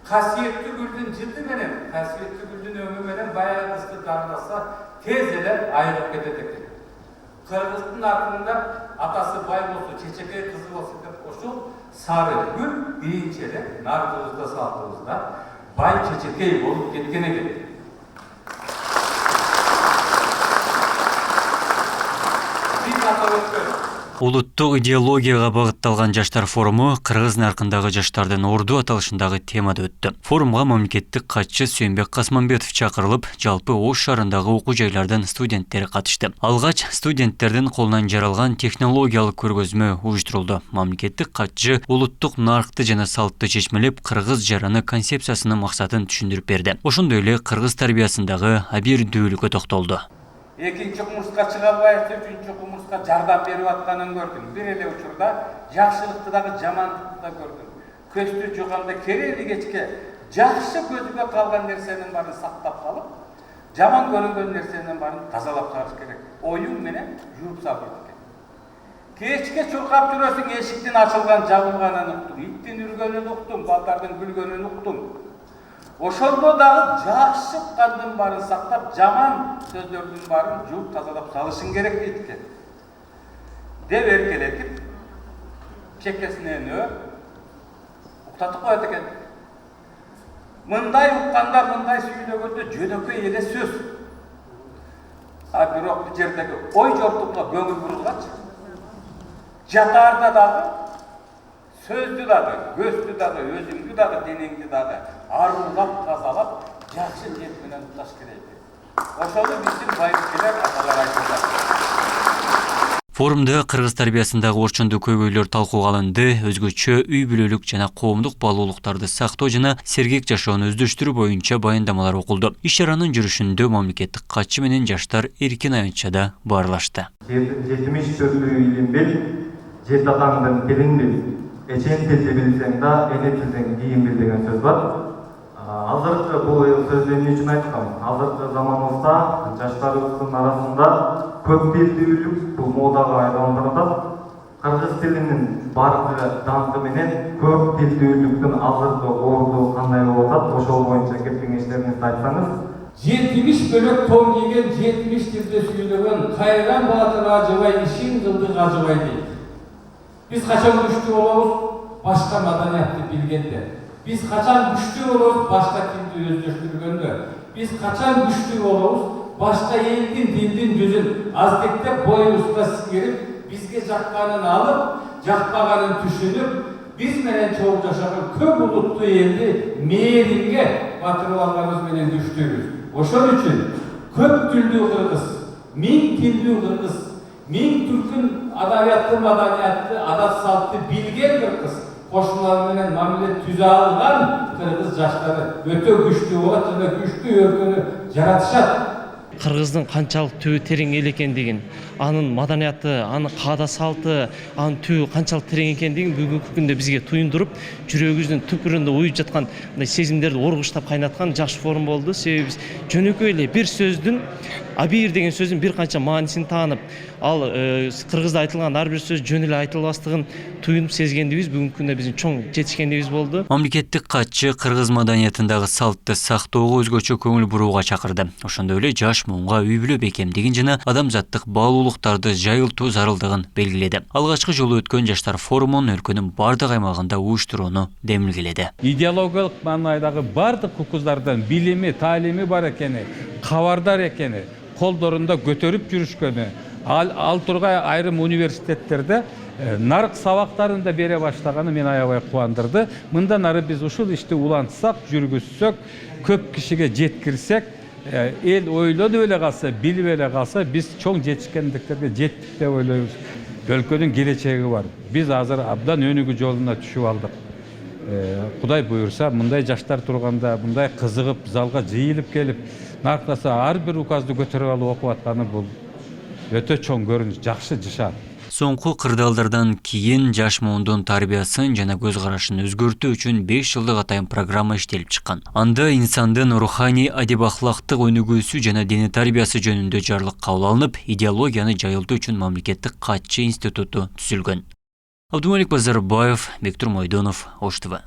Kasiyetli Gül'dün cildi menen, Kasiyetli Gül'dün ömrü menen bayağı kızdı darlasa tez ele ayrılıp ketedek. Kırgızdın ardında atası bay bolsu, çeçekey kızı bolsu dep koşup Sarı Gül deyinçede nargızda saldığımızda bay çeçekey bolup ketkene geldi. Biz atap ötkөн. Улуттук идеологияга багытталган жаштар форуму Кыргыз наркындагы жаштардын орду аталышындагы темада өттү. Форумга мамлекеттик катчы Сүйөнбек Касманбетов чакырылып, жалпы Ош шаарындагы окуу жайлардын студенттери катышты. Алгач студенттердин колунан жаралган технологиялык көргөзмө уюштурулду. Мамлекеттик катчы улуттук наркты жана салтты чечмелеп, кыргыз жараны концепциясынын максатын түшүндүрүп берди. Ошондой эле кыргыз тарбиясындагы абийирдүүлүккө токтолду. Экинчи кумурска чыга албайбыз, үчүнчү кумурска жардам берип атканын көрдүм. Бир эле учурда жакшылыкты дагы жамандыкты да көрдүм. Көздү жуганда керели кечке жакшы көзгө калган нерсенин баарын сактап калып, жаман көрүнгөн нерсенин баарын тазалап чыгарыш керек. Оюн менен жууп салып экен. Кечке чуркап жүрөсүң, эшиктин ачылган жабылганын уктум, иттин үргөнүн уктум, балдардын күлгөнүн уктум. Ошондо дагы жакшы кандын баарын сактап, жаман сөздөрдүн баарын жууп тазалап салышың керек дейт экен. Деп эркелетип, чекесинен уктатып коет экен. Мындай укканда, мындай сүйлөгөндө жөнөкөй эле сөз. А бирок бул жердеги ой жортукка көңүл бурулгачы. Жатаарда дагы сөздү дагы, көздү дагы, өзүңдү дагы, денеңди дагы арулап, тазалап, жакшы ниет менен укташ керек. Ошону биздин байыркелер аталар айтышат. Форумда кыргыз тарбиясындагы орчундуу көйгөйлөр талкууга алынды, өзгөчө үй бүлөлүк жана коомдук баалуулуктарды сактоо жана сергек жашоону өздөштүрүү боюнча баяндамалар окулду. Иш чаранын жүрүшүндө мамлекеттик катчы менен жаштар эркин аянтчада баарлашты. Жетимиш сөздүү илим бил, жет атаңдын тилин бил. Эчен тилди билсең да, эне тилден кийин бил деген сөз бар. Азыркы бул сөздү эмне үчүн айткам? Азыркы заманыбызда жаштарыбыздын арасында көп тилдүүлүк бул модага айланып атат. Кыргыз тилинин баркы даңкы менен көп тилдүүлүктүн азыркы орду кандай болуп атат? Ошол боюнча кеп кеңештериңизди айтсаңыз. 70 бөлөк тон кийген, 70 тилде сүйлөгөн Кайран Баатыр Ажыбай ишин кылды Ажыбай дейт. Biz kaçan güçlü oluruz, başka madaniyatlı bilgende. Biz kaçan güçlü oluruz, başka tildi özdeştürgende. Biz kaçan güçlü oluruz, başka eldin, dildin, düzün. Aztekte boyumuzda singirip, bizge jakkanın alıp, jakpağanın düşünüp, biz menen çoğu yaşanan köp ulutlu eldi meyringe batırıp alganız menen düştüğümüz. Oşon üçün köp tildүү Kırgız, 1000 tildүү Kırgız, 1000 Türk'ün adabiyatlı, madaniyatlı, adat saltı bilgen Kırgız, koşulları menen mamile tüze algan Kırgız жаштары öte güçlü olan jana güçlü örgünü yaratışat. Кыргыздын канчалык түбү терең эл экендигин, анын маданияты, анын каада салты, анын түбү канчалык терең экендигин бүгүнкү күндө бизге туюндуруп, жүрөгүбүздүн түпкүрүндө уюп жаткан сезимдерди оргуштап кайнаткан жакшы форум болду. Себеби биз жөнөкөй эле бир сөздүн, абийир деген сөздүн бир канча маанисин таанып, ал кыргызда айтылган ар бир сөз жөн эле айтылбастыгын туюнуп сезгендигибиз бүгүнкү күндө биздин чоң жетишкендигибиз болду. Мамлекеттик катчы кыргыз маданиятындагы салтты сактоого өзгөчө көңүл бурууга чакырды. Ошондой эле жаш муунга үй бүлө бекемдигин жана адамзаттык баалуулуктарды жайылтуу зарылдыгын белгиледи. Алгачкы жолу өткөн жаштар форумун өлкөнүн бардык аймагында уюштурууну демилгеледи. Идеологиялык маанайдагы бардык укугуздардан билими, таалими бар экени, кабардар экени, колдорунда көтөрүп жүрүшкөнү, ал тургай айрым университеттерде нарык сабактарын да бере баштаганы мени аябай кубандырды. Мындан ары биз ушул ишти улантсак, жүргүзсөк, көп кишиге жеткирсек, эл ойлонуп эле калса, билип эле калса, биз чоң жетишкендиктерге жеттик деп ойлойбуз. Өлкөнүн келечеги бар. Биз азыр абдан өнүгүү жолуна түшүп алдык. Кудай буйрса, мындай жаштар турганда, мындай кызыгып, залга жыйылып келип, нарктаса ар бир указды көтөрүп алып окуп атканы бул өтө чоң көрүнүш, жакшы жашат. Соңку кырдаалдардан кийин жаш муундун тарбиясын жана көз карашын өзгөртүү үчүн 5 жылдык атайын программа иштелип чыккан. Анда инсандын руханий, адеп ахлактык өнүгүүсү жана диний тарбиясы жөнүндө жарлык кабыл алынып, идеологияны жайылтуу үчүн мамлекеттик катчы институту түзүлгөн. Абдумалик Базарбаев, Бектур Мойдонов, Ош ТВ.